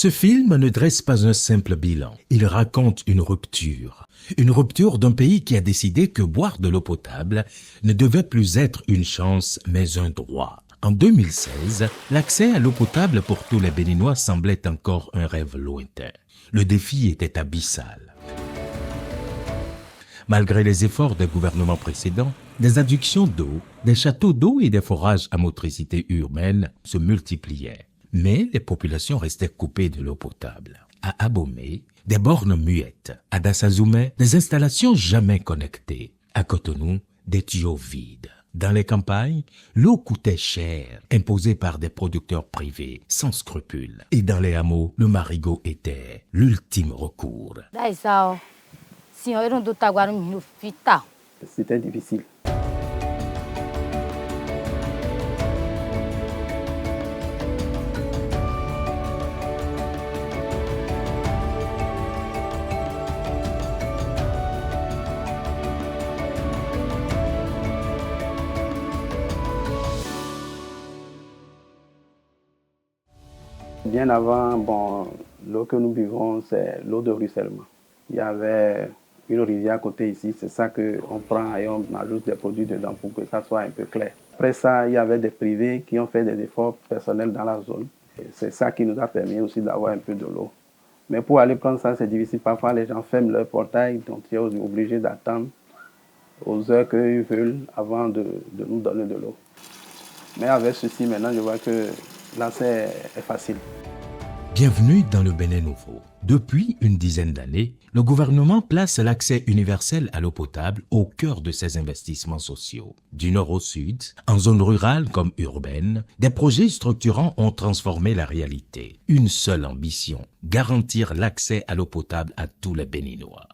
Ce film ne dresse pas un simple bilan. Il raconte une rupture. Une rupture d'un pays qui a décidé que boire de l'eau potable ne devait plus être une chance, mais un droit. En 2016, l'accès à l'eau potable pour tous les Béninois semblait encore un rêve lointain. Le défi était abyssal. Malgré les efforts des gouvernements précédents, des adductions d'eau, des châteaux d'eau et des forages à motricité urbaine se multipliaient. Mais les populations restaient coupées de l'eau potable. À Abomey, des bornes muettes. À Dassazoumé, des installations jamais connectées. À Cotonou, des tuyaux vides. Dans les campagnes, l'eau coûtait cher, imposée par des producteurs privés, sans scrupules. Et dans les hameaux, le marigot était l'ultime recours. C'était difficile. Bien avant, l'eau que nous buvons, c'est l'eau de ruissellement. Il y avait une rivière à côté ici, c'est ça qu'on prend et on ajoute des produits dedans pour que ça soit un peu clair. Après ça, il y avait des privés qui ont fait des efforts personnels dans la zone. Et c'est ça qui nous a permis aussi d'avoir un peu de l'eau. Mais pour aller prendre ça, c'est difficile. Parfois, les gens ferment leur portail, donc tu es obligé d'attendre aux heures qu'ils veulent avant de nous donner de l'eau. Mais avec ceci, maintenant, je vois que l'accès est facile. Bienvenue dans le Bénin nouveau. Depuis une dizaine d'années, le gouvernement place l'accès universel à l'eau potable au cœur de ses investissements sociaux. Du nord au sud, en zone rurale comme urbaine, des projets structurants ont transformé la réalité. Une seule ambition, garantir l'accès à l'eau potable à tous les Béninois.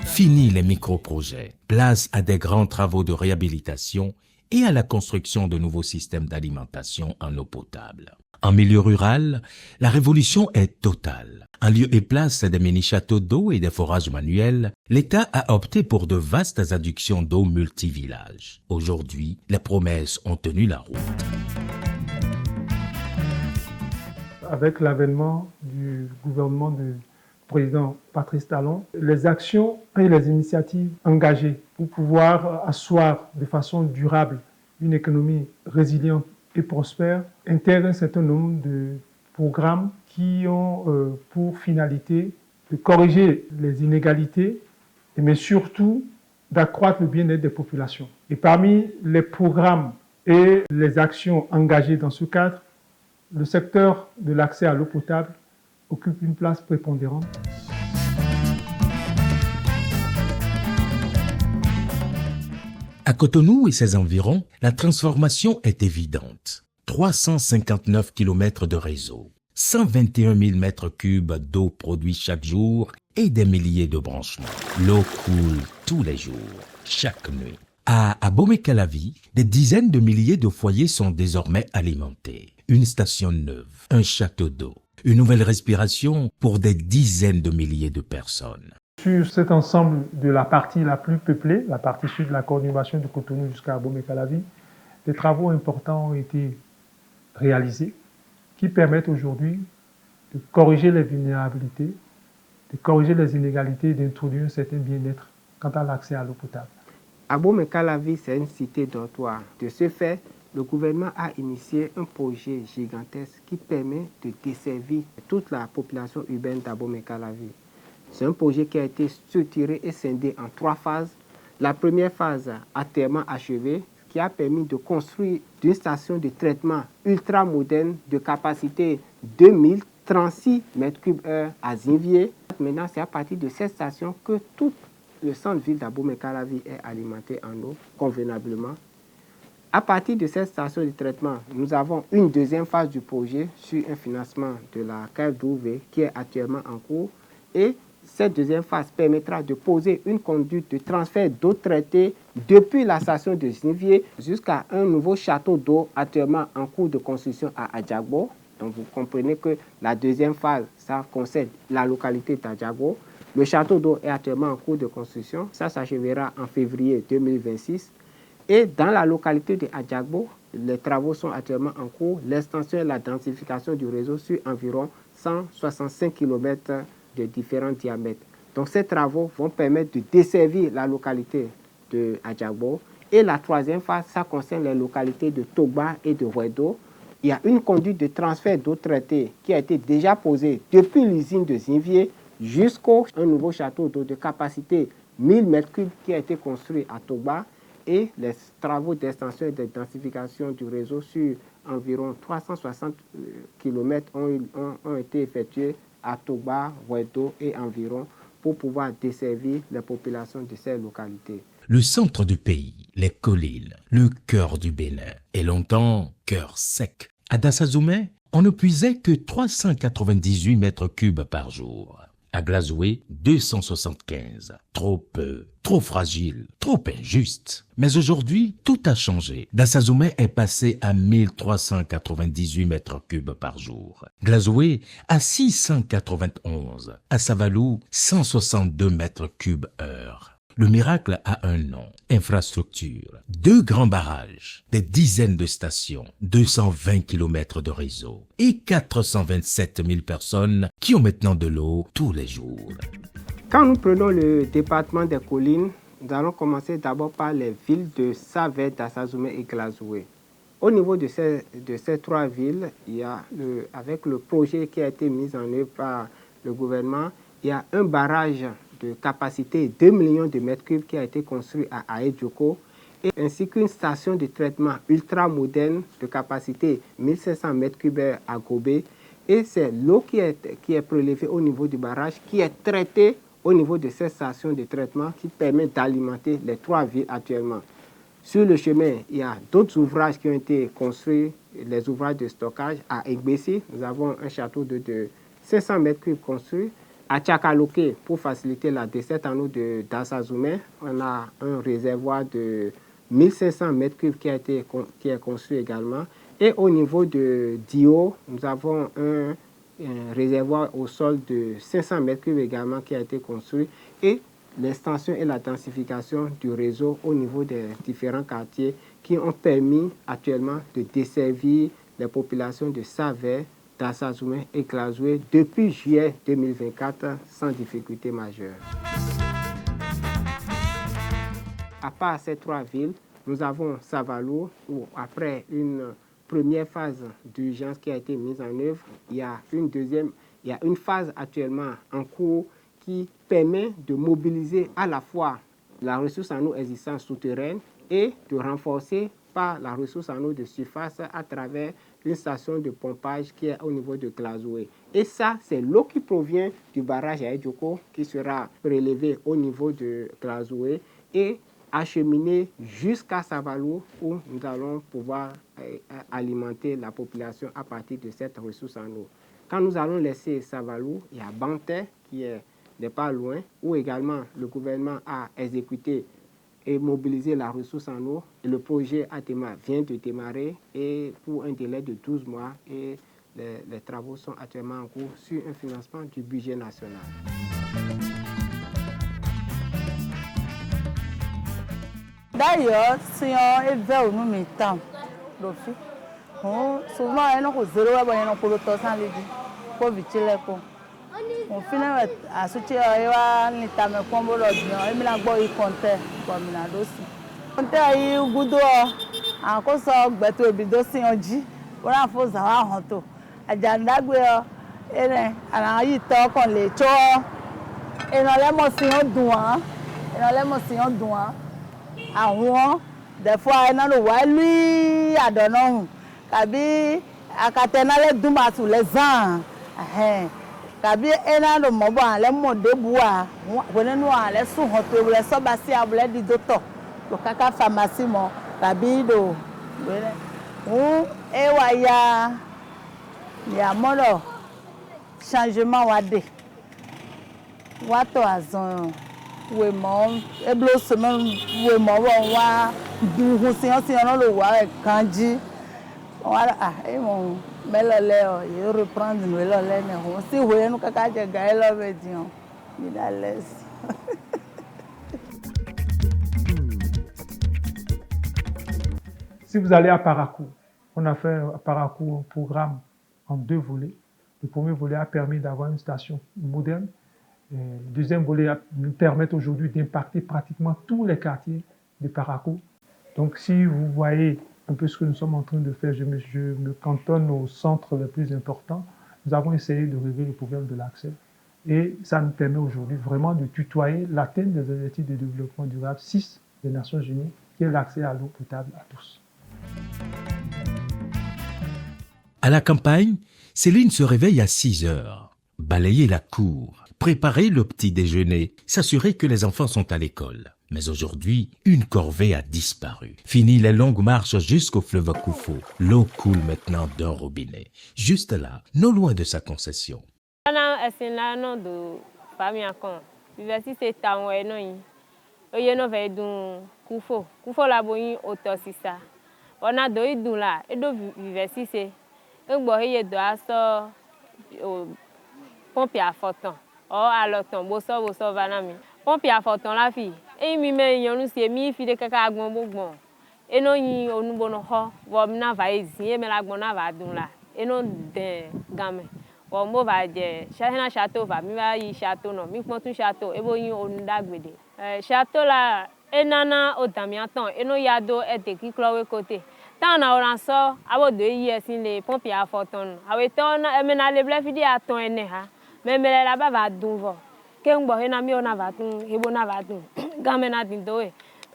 Fini les micro-projets, place à des grands travaux de réhabilitation et à la construction de nouveaux systèmes d'alimentation en eau potable. En milieu rural, la révolution est totale. En lieu et place des mini-châteaux d'eau et des forages manuels, l'État a opté pour de vastes adductions d'eau multivillages. Aujourd'hui, les promesses ont tenu la route. Avec l'avènement du gouvernement du président Patrice Talon, les actions et les initiatives engagées pour pouvoir asseoir de façon durable une économie résiliente et prospère intègrent un certain nombre de programmes qui ont pour finalité de corriger les inégalités, mais surtout d'accroître le bien-être des populations. Et parmi les programmes et les actions engagées dans ce cadre, le secteur de l'accès à l'eau potable occupe une place prépondérante. À Cotonou et ses environs, la transformation est évidente. 359 km de réseau, 121 000 mètres cubes d'eau produits chaque jour et des milliers de branchements. L'eau coule tous les jours, chaque nuit. À Abomey-Calavi, des dizaines de milliers de foyers sont désormais alimentés. Une station neuve, un château d'eau, une nouvelle respiration pour des dizaines de milliers de personnes. Sur cet ensemble de la partie la plus peuplée, la partie sud de la conurbation de Cotonou jusqu'à Abomey-Calavi, des travaux importants ont été réalisés qui permettent aujourd'hui de corriger les vulnérabilités, de corriger les inégalités et d'introduire un certain bien-être quant à l'accès à l'eau potable. Abomey-Calavi, c'est une cité dortoir. De ce fait, le gouvernement a initié un projet gigantesque qui permet de desservir toute la population urbaine d'Abomey-Calavi. C'est un projet qui a été structuré et scindé en 3 phases. La première phase, entièrement achevée, qui a permis de construire une station de traitement ultra moderne de capacité 2036 m3 à Zinvier. Maintenant, c'est à partir de cette station que tout le centre-ville d'Abomey-Calavi est alimenté en eau convenablement. À partir de cette station de traitement, nous avons une deuxième phase du projet sur un financement de la CAFDOV qui est actuellement en cours et Cette deuxième phase permettra de poser une conduite de transfert d'eau traitée depuis la station de Zinivier jusqu'à un nouveau château d'eau actuellement en cours de construction à Adjagbo. Donc vous comprenez que la deuxième phase, ça concerne la localité d'Adjagbo. Le château d'eau est actuellement en cours de construction. Ça s'achèvera en février 2026. Et dans la localité de Adjagbo, les travaux sont actuellement en cours. L'extension et la densification du réseau sur environ 165 km de différents diamètres. Donc ces travaux vont permettre de desservir la localité de Adjagbo. Et la troisième phase, ça concerne les localités de Togba et de Wedo. Il y a une conduite de transfert d'eau traitée qui a été déjà posée depuis l'usine de Zinivier jusqu'au nouveau château d'eau de capacité 1000 m3 qui a été construit à Togba. Et les travaux d'extension et de densification du réseau sur environ 360 km ont été effectués à Togba, Wedo et environ pour pouvoir desservir les populations de ces localités. Le centre du pays, les collines, le cœur du Bénin, est longtemps cœur sec. À Dassazoumé, on ne puisait que 398 mètres cubes par jour. À Glazoué, 275. Trop peu, trop fragile, trop injuste. Mais aujourd'hui, tout a changé. Dassazoumé est passé à 1398 mètres cubes par jour. Glazoué à 691. À Savalou, 162 mètres cubes heure. Le miracle a un nom, infrastructure. 2 grands barrages, des dizaines de stations, 220 km de réseau et 427 000 personnes qui ont maintenant de l'eau tous les jours. Quand nous prenons le département des collines, nous allons commencer d'abord par les villes de Savé, Dassazoumé et Glazoué. Au niveau de ces 3 villes, il y a avec le projet qui a été mis en œuvre par le gouvernement, il y a un barrage de capacité 2 millions de mètres cubes qui a été construit à Aedjoko, ainsi qu'une station de traitement ultra moderne de capacité 1500 mètres cubes à Gobé. Et c'est l'eau qui est prélevée au niveau du barrage, qui est traitée au niveau de cette station de traitement qui permet d'alimenter les 3 villes actuellement. Sur le chemin, il y a d'autres ouvrages qui ont été construits, les ouvrages de stockage. À Egbessi, nous avons un château de 500 mètres cubes construit. À Tchakaloké, pour faciliter la desserte en eau de Dassazoumé, on a un réservoir de 1500 mètres cubes qui est construit également. Et au niveau de Dio, nous avons un réservoir au sol de 500 mètres cubes également qui a été construit. Et l'extension et la densification du réseau au niveau des différents quartiers qui ont permis actuellement de desservir les populations de Savé, Dassazoumé et Glazoué depuis juillet 2024 sans difficulté majeure. À part ces 3 villes, nous avons Savalou où après une première phase d'urgence qui a été mise en œuvre, il y a une phase actuellement en cours qui permet de mobiliser à la fois la ressource en eau existante souterraine et de renforcer par la ressource en eau de surface à travers une station de pompage qui est au niveau de Glazoué. Et ça, c'est l'eau qui provient du barrage à Aedjoko qui sera prélevée au niveau de Glazoué et acheminée jusqu'à Savalou où nous allons pouvoir alimenter la population à partir de cette ressource en eau. Quand nous allons laisser Savalou, il y a Banté qui n'est pas loin, où également le gouvernement a exécuté et mobiliser la ressource en eau. Et le projet ATEMA vient de démarrer et pour un délai de 12 mois et les travaux sont actuellement en cours sur un financement du budget national. D'ailleurs, si on est vers nous mettons, souvent on a zéro et on a le temps sans les pour vite on finit à soutenir les tames comme l'autre, et maintenant il compte comme la dosi. Compte aí o gudo a coisa beto bidosi onde, ora foza wa honto. Ajandagwe ele ana yi to kon le cho. E no le mo si on dun, e no le mo si on dun. Àwọn des fois na lo wa lui adono kabi akatena le duma tu les ans. Kabi ena no mo ba le mo debua wona no ale su hoto le so ba si abule di doctor to kaka pharmacie mo kabi do e wa ya mono changement wa de Wato azon we mom eblo semaine we mom wa du husin on le wa kanji. Voilà et mon melole yo reprendre melole ne ho si we no kaka je gaelo be dion. Il a l'aise. Si vous allez à Parakou, on a fait à Parakou un programme en 2 volets. Le premier volet a permis d'avoir une station moderne. Le deuxième volet nous permet aujourd'hui d'impacter pratiquement tous les quartiers de Parakou. Donc si vous voyez un peu ce que nous sommes en train de faire, je me cantonne aux centres les plus importants. Nous avons essayé de régler le problème de l'accès. Et ça nous permet aujourd'hui vraiment de tutoyer l'atteinte des objectifs de développement durable 6 des Nations Unies, qui est l'accès à l'eau potable à tous. À la campagne, Céline se réveille à 6 heures. Balayer la cour, préparer le petit déjeuner, s'assurer que les enfants sont à l'école. Mais aujourd'hui, une corvée a disparu. Fini les longues marches jusqu'au fleuve Koufo. L'eau coule maintenant d'un robinet. Juste là, non loin de sa concession. Pompe à photon. Oh, alors ton bosso vanami. Pompe à photon la fille. Et mi me yonu si mi fi de kaka agbon bon. E no yin onu bono ho. Wo na va ezin me la gbon na va dun la. E no de game. Wo mo va je. Chahina château va mi va yi château no. Mi pon tun château e bo yin onu dagbede. Château la e nana o damiaton. E no yado e de ki klowe côté. Tant na oran so abo de yi esin le pompe à photon. Awe ton e me na le ble fi di aton ene ha. Mais la ba va dunvo ke ngbo he na mi ona va tun hebo na va tun game na din do e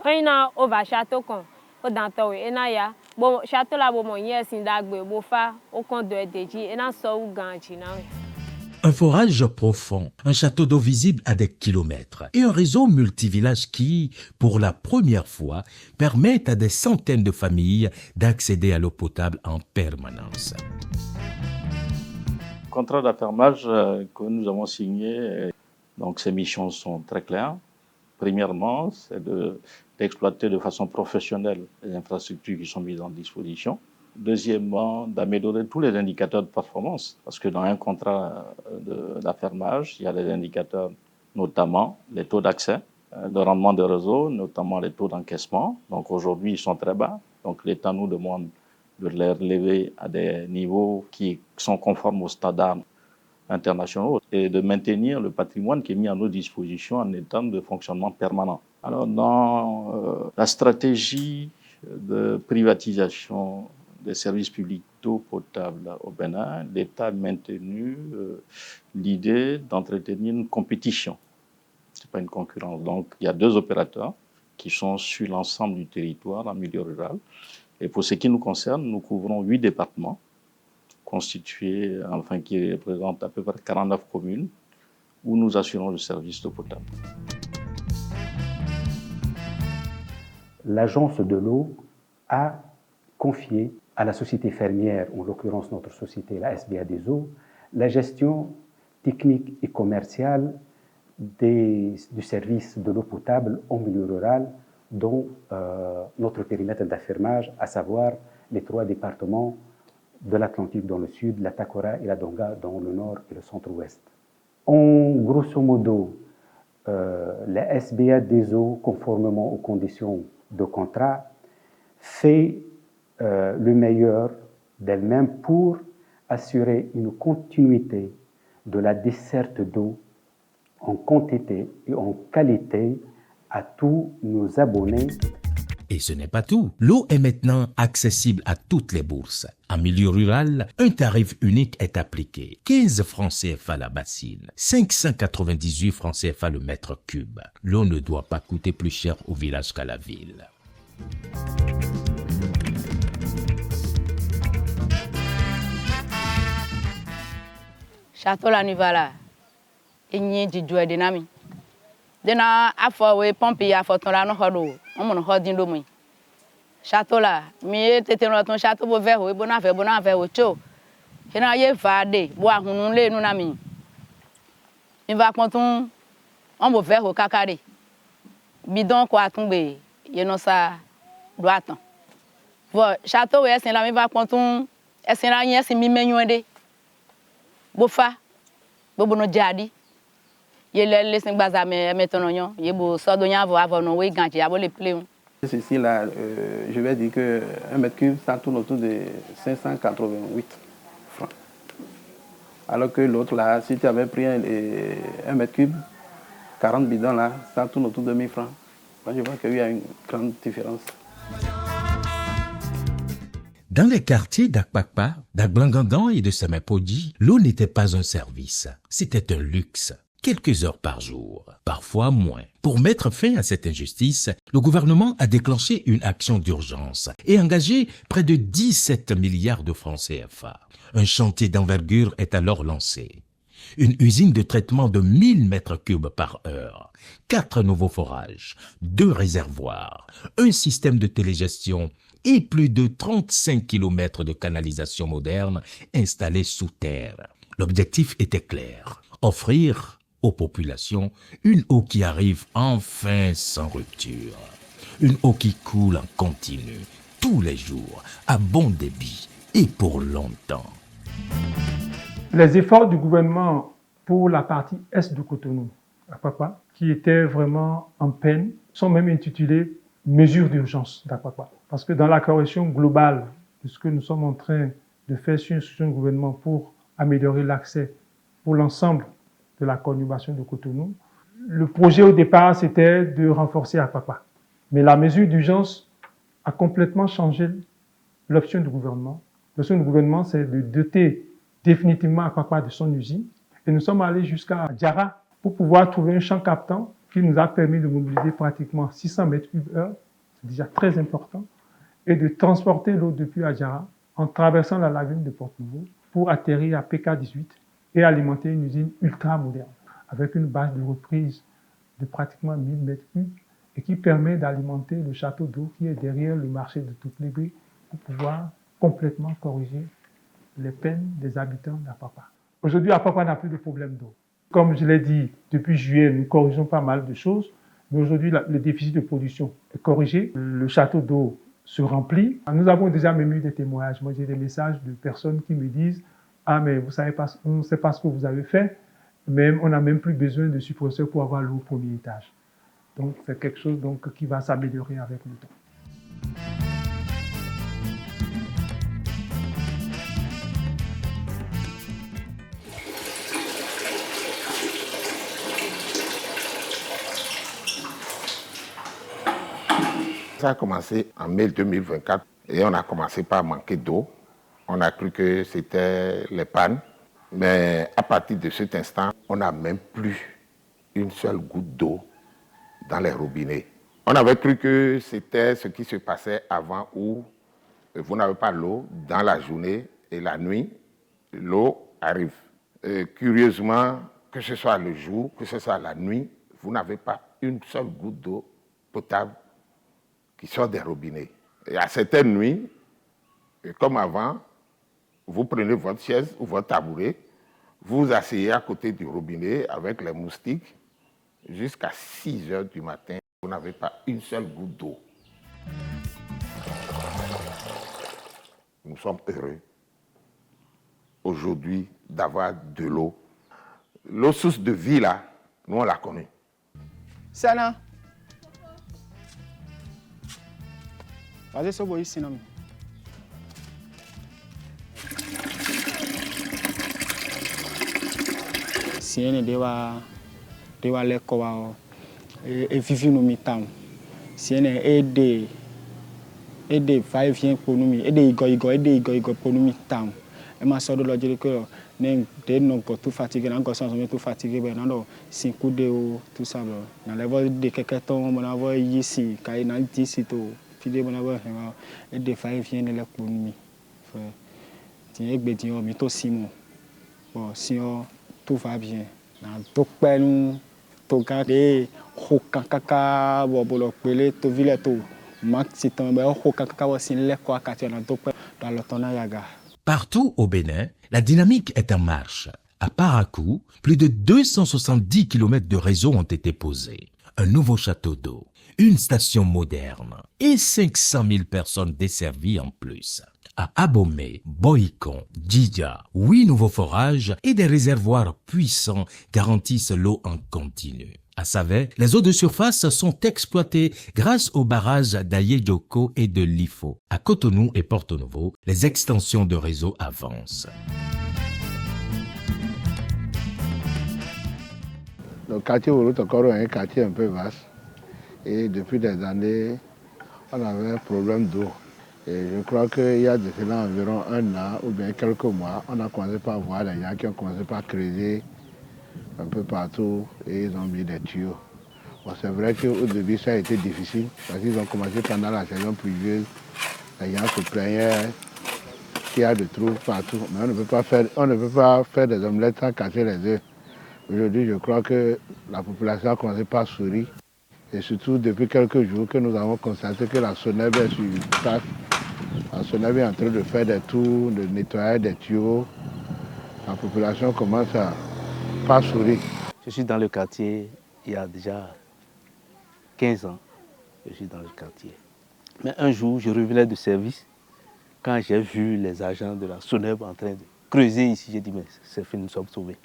ina over château kon o dan to e na ya bo château la bo mo yes ndagbe bo fa o kon do e deji e na so u ganji na we. Un forage profond, un château d'eau visible à des kilomètres et un réseau multivillage qui, pour la première fois, permet à des centaines de familles d'accéder à l'eau potable en permanence. Contrat d'affermage que nous avons signé, donc ces missions sont très claires. Premièrement, c'est d'exploiter de façon professionnelle les infrastructures qui sont mises en disposition. Deuxièmement, d'améliorer tous les indicateurs de performance, parce que dans un contrat d'affermage, il y a des indicateurs, notamment les taux d'accès, le rendement des réseaux, notamment les taux d'encaissement. Donc aujourd'hui, ils sont très bas. Donc l'État nous demande de les relever à des niveaux qui sont conformes aux standards internationaux et de maintenir le patrimoine qui est mis à nos dispositions en état de fonctionnement permanent. Alors, dans la stratégie de privatisation des services publics d'eau potable au Bénin, l'État a maintenu l'idée d'entretenir une compétition. Ce n'est pas une concurrence. Donc, il y a 2 opérateurs qui sont sur l'ensemble du territoire en milieu rural. Et pour ce qui nous concerne, nous couvrons 8 départements constitués, enfin qui représentent à peu près 49 communes où nous assurons le service d'eau potable. L'agence de l'eau a confié à la société fermière, en l'occurrence notre société, la SBA des eaux, la gestion technique et commerciale du service de l'eau potable en milieu rural, dont notre périmètre d'affermage, à savoir les 3 départements de l'Atlantique dans le sud, la Takora et la Donga dans le nord et le centre-ouest. En grosso modo, la SBA des eaux, conformément aux conditions de contrat, fait le meilleur d'elle-même pour assurer une continuité de la desserte d'eau en quantité et en qualité à tous nos abonnés. Et ce n'est pas tout. L'eau est maintenant accessible à toutes les bourses. En milieu rural, un tarif unique est appliqué. 15 francs CFA la bassine, 598 francs CFA le mètre cube. L'eau ne doit pas coûter plus cher au village qu'à la ville. Château la Nuvala, il y a du jouet de Nami. Dena afọ we pompe ya foton la no hodo o mo no hodin do mu château la mi tete no ton château bo ver we bona ver o cho kena ye va de bo ahunu le nu na mi va konton on va faire au cacare. Bidon quoi tomber, y non ça doit attendre. Voilà, château est c'est là mais va quand on est c'est là rien c'est mi menyonde. Bofa, bobono jadi. Y le laisse baza maintenant y bo so donya va avoir non oui ganti abo le plein. Ceci là, je vais dire que 1 mètre cube ça tourne autour de 588 francs. Alors que l'autre là, si tu avais pris 1 mètre cube, 40 bidons là, ça tourne autour de 1000 francs. Moi, je vois qu'il y a une grande différence. Dans les quartiers d'Akpakpa, d'Agbangandan et de Samapodi, l'eau n'était pas un service, c'était un luxe. Quelques heures par jour, parfois moins. Pour mettre fin à cette injustice, le gouvernement a déclenché une action d'urgence et engagé près de 17 milliards de francs CFA. Un chantier d'envergure est alors lancé. Une usine de traitement de 1000 mètres cubes par heure, 4 nouveaux forages, 2 réservoirs, un système de télégestion et plus de 35 km de canalisation moderne installés sous terre. L'objectif était clair, offrir aux populations une eau qui arrive enfin sans rupture. Une eau qui coule en continu, tous les jours, à bon débit et pour longtemps. Les efforts du gouvernement pour la partie est de Cotonou, Akpakpa, qui était vraiment en peine, sont même intitulés « Mesures d'urgence d'Akpakpa ». Parce que dans la correction globale de ce que nous sommes en train de faire sur instruction du gouvernement pour améliorer l'accès pour l'ensemble de la conurbation de Cotonou, le projet au départ, c'était de renforcer Akpakpa. Mais la mesure d'urgence a complètement changé l'option du gouvernement. L'option du gouvernement, c'est de doter définitivement Akpakpa de son usine. Et nous sommes allés jusqu'à Djara pour pouvoir trouver un champ captant qui nous a permis de mobiliser pratiquement 600 mètres cubes heure, c'est déjà très important, et de transporter l'eau depuis Djara en traversant la lagune de Port-Nouveau pour atterrir à PK18 et alimenter une usine ultra moderne avec une base de reprise de pratiquement 1000 mètres cubes et qui permet d'alimenter le château d'eau qui est derrière le marché de Touplébé pour pouvoir complètement corriger les peines des habitants d'Akpakpa. Aujourd'hui, Akpakpa n'a plus de problème d'eau. Comme je l'ai dit, depuis juillet, nous corrigeons pas mal de choses, mais aujourd'hui, le déficit de production est corrigé. Le château d'eau se remplit. Nous avons déjà même eu des témoignages. Moi, j'ai des messages de personnes qui me disent « Ah, mais vous savez pas, on ne sait pas ce que vous avez fait, mais on n'a même plus besoin de suppresseur pour avoir l'eau au premier étage. » Donc, c'est quelque chose donc, qui va s'améliorer avec le temps. Ça a commencé en mai 2024 et on a commencé par manquer d'eau. On a cru que c'était les pannes, mais à partir de cet instant, on n'a même plus une seule goutte d'eau dans les robinets. On avait cru que c'était ce qui se passait avant où vous n'avez pas l'eau dans la journée et la nuit, l'eau arrive. Curieusement, que ce soit le jour, que ce soit la nuit, vous n'avez pas une seule goutte d'eau potable qui sort des robinets. Et à certaines nuits, comme avant, vous prenez votre chaise ou votre tabouret, vous vous asseyez à côté du robinet avec les moustiques jusqu'à 6 heures du matin. Vous n'avez pas une seule goutte d'eau. Nous sommes heureux aujourd'hui d'avoir de l'eau. L'eau source de vie, là, nous, on la connaît. Sana. Vas-y, c'est bon ici, non? Si on est dewa lekkowa et vivre nous mitam. Si on est aider va-et-vient pour nous, aider igo pour nous mitam. Et ma soeur de l'autre dit que non tout fatigué, encore sans tout fatigué, ben non, 5 coups de tout ça. Dans les voies de quelqu'un tombe, on a vu ici, quand il y a ici tout. Puis on a vu aider va-et-vient les pour nous. Tiens, que bien, mais tout Simon. Bon, si tout va bien. Dans tout nous tout garder kaka bolo pele to vile to maxi tombe kaka aussi les quoi dans le tonnayaga. Partout au Bénin, la dynamique est en marche. À Parakou, plus de 270 km de réseau ont été posés. Un nouveau château d'eau, une station moderne et 500 000 personnes desservies en plus. À Abomey, Boïcon, Djidja, 8 nouveaux forages et des réservoirs puissants garantissent l'eau en continu. À Savet, les eaux de surface sont exploitées grâce aux barrages d'Ayedjoko et de Lifo. À Cotonou et Porto Novo, les extensions de réseau avancent. Le quartier Orotokoro est un quartier un peu vaste et depuis des années, on avait un problème d'eau. Et je crois qu'il y a de cela environ un an ou bien quelques mois, on a commencé par voir des gens qui ont commencé par creuser un peu partout et ils ont mis des tuyaux. Bon, c'est vrai qu'au début ça a été difficile parce qu'ils ont commencé pendant la saison pluvieuse. Les gens se plaignaient qu'il y a des trous partout. Mais on ne peut pas faire des omelettes sans casser les œufs. Aujourd'hui, je crois que la population a commencé par sourire. Et surtout, depuis quelques jours que nous avons constaté que la SONEB est sur place. La SONEB est en train de faire des tours, de nettoyer des tuyaux. La population commence à pas sourire. Je suis dans le quartier il y a déjà 15 ans. Je suis dans le quartier. Mais un jour, je revenais de service. Quand j'ai vu les agents de la SONEB en train de creuser ici, j'ai dit, mais c'est fini, nous sommes sauvés.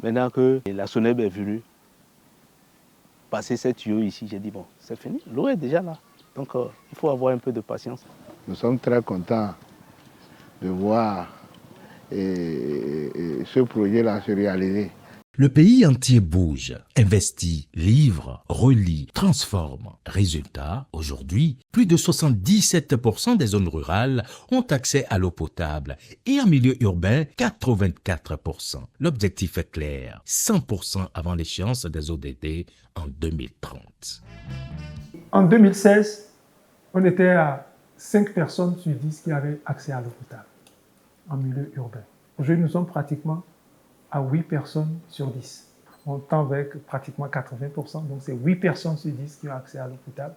Maintenant que la SONEB est venue passer ces tuyaux ici, j'ai dit, bon, c'est fini, l'eau est déjà là. Donc, il faut avoir un peu de patience. Nous sommes très contents de voir ce projet-là se réaliser. Le pays entier bouge, investit, livre, relie, transforme. Résultat, aujourd'hui, plus de 77% des zones rurales ont accès à l'eau potable et en milieu urbain, 84%. L'objectif est clair, 100% avant l'échéance des ODD en 2030. En 2016, on était à 5 personnes sur 10 qui avaient accès à l'eau potable en milieu urbain. Aujourd'hui, nous sommes pratiquement à 8 personnes sur 10. On tend avec pratiquement 80%, donc c'est 8 personnes sur 10 qui ont accès à l'eau potable.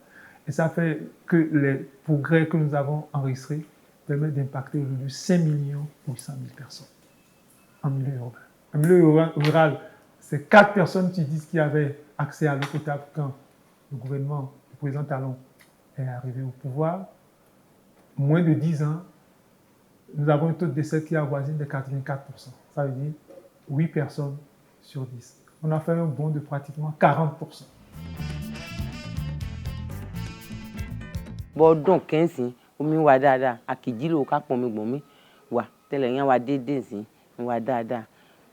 Et ça fait que les progrès que nous avons enregistrés permettent d'impacter aujourd'hui 5 800 000 personnes en milieu urbain. En milieu rural, c'est 4 personnes sur 10 qui avaient accès à l'eau potable quand le gouvernement, le président Talon, est arrivé au pouvoir. Moins de 10 ans, nous avons un taux de décès qui avoisine de 84%. Ça veut dire 8 personnes sur 10. On a fait un bond de pratiquement 40%. Bon, donc, 15 ans, on a dada, à qui dit le cas pour me wa, tel est un dédé, on a dada,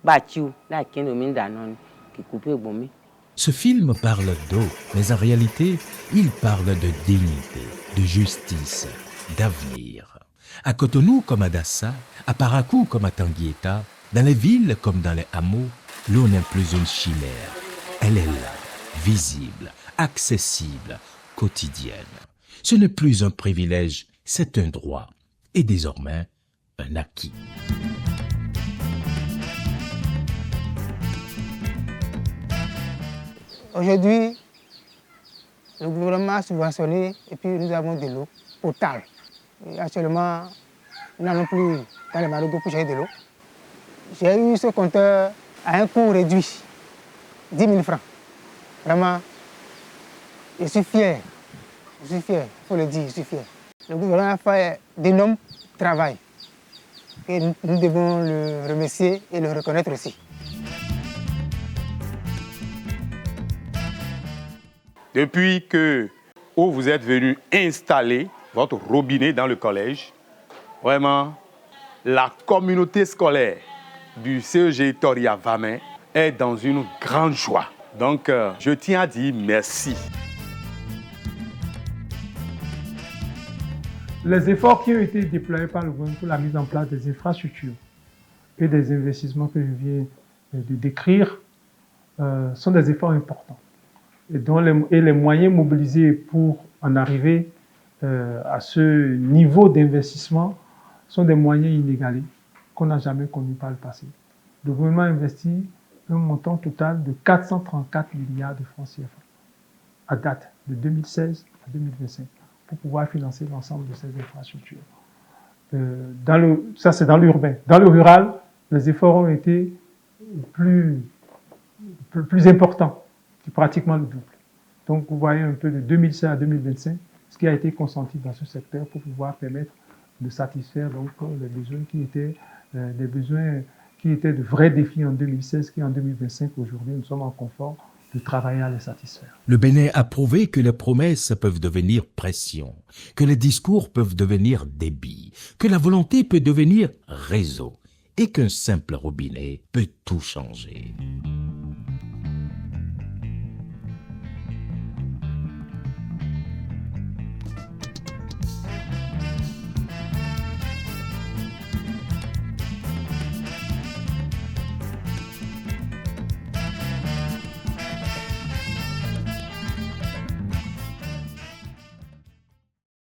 battu, là, qui nous mine d'anon, qui coupe bon. Ce film parle d'eau, mais en réalité, il parle de dignité, de justice, d'avenir. À Cotonou comme à Dassa, à Parakou comme à Tanguieta, dans les villes comme dans les hameaux, l'eau n'est plus une chimère. Elle est là, visible, accessible, quotidienne. Ce n'est plus un privilège, c'est un droit et désormais un acquis. Aujourd'hui, le gouvernement a subventionné et puis nous avons de l'eau potable. Et actuellement, nous n'avons plus dans les marigots pour chercher de l'eau. J'ai eu ce compteur à un coût réduit, 10 000 francs. Vraiment, je suis fier. Je suis fier, il faut le dire, je suis fier. Le gouvernement a fait d'énormes travail. Et nous devons le remercier et le reconnaître aussi. Depuis que vous êtes venu installer votre robinet dans le collège, vraiment, la communauté scolaire du CEG Toria Vamey est dans une grande joie. Donc, je tiens à dire merci. Les efforts qui ont été déployés par le gouvernement pour la mise en place des infrastructures et des investissements que je viens de décrire sont des efforts importants. Et les moyens mobilisés pour en arriver à ce niveau d'investissement sont des moyens inégalés qu'on n'a jamais connus par le passé. Le gouvernement a investi un montant total de 434 milliards de francs CFA à date de 2016 à 2025 pour pouvoir financer l'ensemble de ces infrastructures. Ça, c'est dans l'urbain. Dans le rural, les efforts ont été plus importants, pratiquement le double. Donc vous voyez un peu de 2016 à 2025 ce qui a été consenti dans ce secteur pour pouvoir permettre de satisfaire donc les besoins qui étaient de vrais défis en 2016, qui en 2025 aujourd'hui nous sommes en confort de travailler à les satisfaire. Le Bénin a prouvé que les promesses peuvent devenir pression, que les discours peuvent devenir débit, que la volonté peut devenir réseau et qu'un simple robinet peut tout changer.